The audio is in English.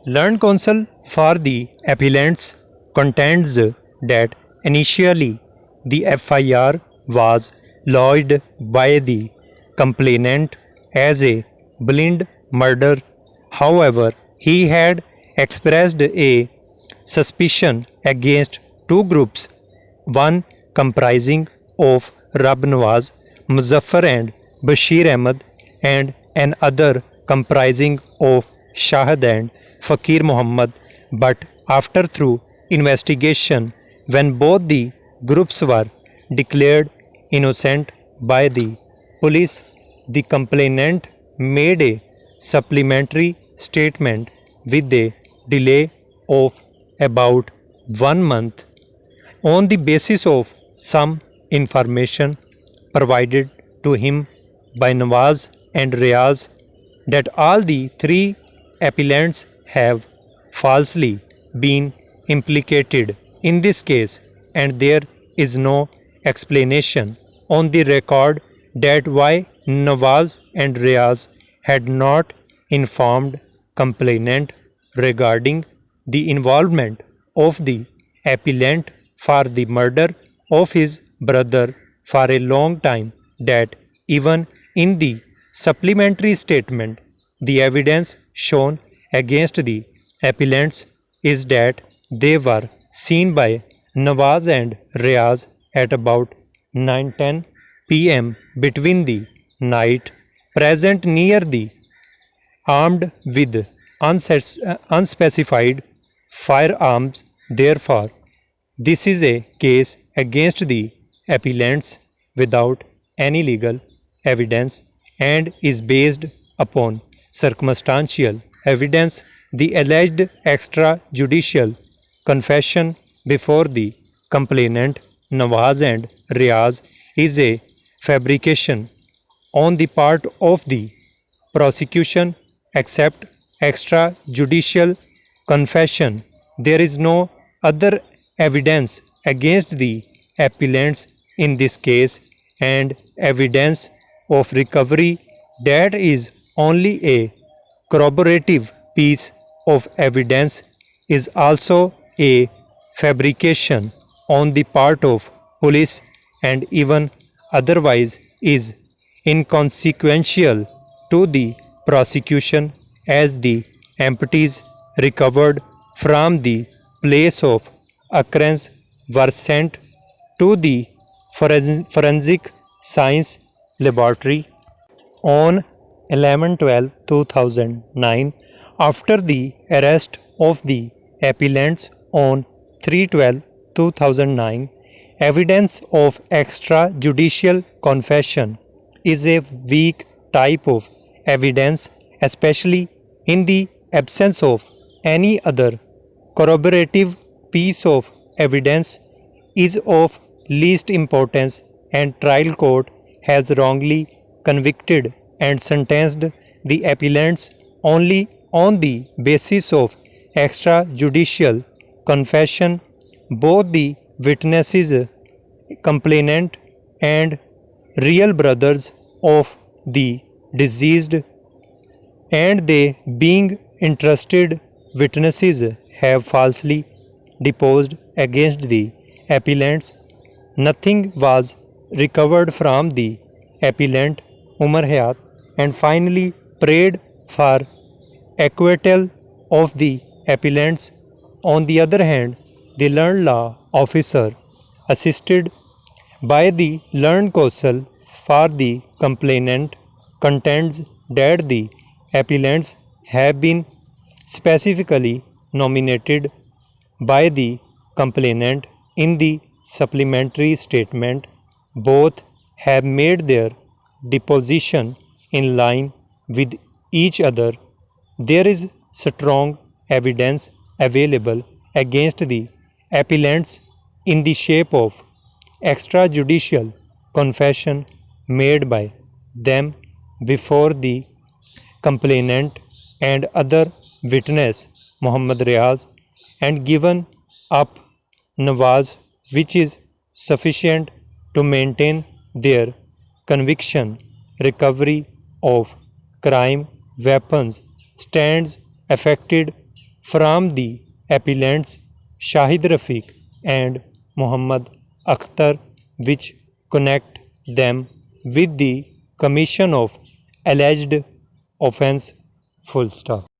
Learned counsel for the appellants contends that initially the FIR was lodged by the complainant as a blind murder. However, he had expressed a suspicion against two groups, one comprising of Rab Nawaz, Muzaffar and Bashir Ahmad, and another comprising of Shahid and Fakir Muhammad. But after through investigation, when both the groups were declared innocent by the police, the complainant made a supplementary statement with a delay of about 1 month on the basis of some information provided to him by Nawaz and Riaz that all the three appellants have falsely been implicated in this case, and there is no explanation on the record that why Nawaz and Riaz had not informed complainant regarding the involvement of the appellant for the murder of his brother for a long time, that even in the supplementary statement the evidence shown against the appellants is that they were seen by Nawaz and Riaz at about 9:10 p.m. between the night, present near the armed with unspecified firearms. Therefore, this is a case against the appellants without any legal evidence and is based upon circumstantial evidence. The alleged extrajudicial confession before the complainant Nawaz and Riaz is a fabrication on the part of the prosecution. Except extrajudicial confession, there is no other evidence against the appellants in this case, and evidence of recovery that is only a corroborative piece of evidence is also a fabrication on the part of police, and even otherwise is inconsequential to the prosecution, as the empties recovered from the place of occurrence were sent to the forensic science laboratory on 11/12/2009 after the arrest of the appellants on 3/12/2009. Evidence of extrajudicial confession is a weak type of evidence, especially in the absence of any other corroborative piece of evidence is of least importance, and trial court has wrongly convicted and sentenced the appellants only on the basis of extrajudicial confession. Both the witnesses, complainant and real brothers of the deceased, and they being interested witnesses, have falsely deposed against the appellants. Nothing was recovered from the appellant Umar Hayat, and finally prayed for acquittal of the appellants. On the other hand, the learned law officer, assisted by the learned counsel for the complainant, contends that the appellants have been specifically nominated by the complainant in the supplementary statement. Both have made their deposition in line with each other. There is strong evidence available against the appellants in the shape of extrajudicial confession made by them before the complainant and other witness Muhammad Riaz, and given up Nawaz, which is sufficient to maintain their conviction. Recovery of crime weapons stands affected from the appellants Shahid Rafiq and Muhammad Akhtar, which connect them with the commission of alleged offence. Full stop.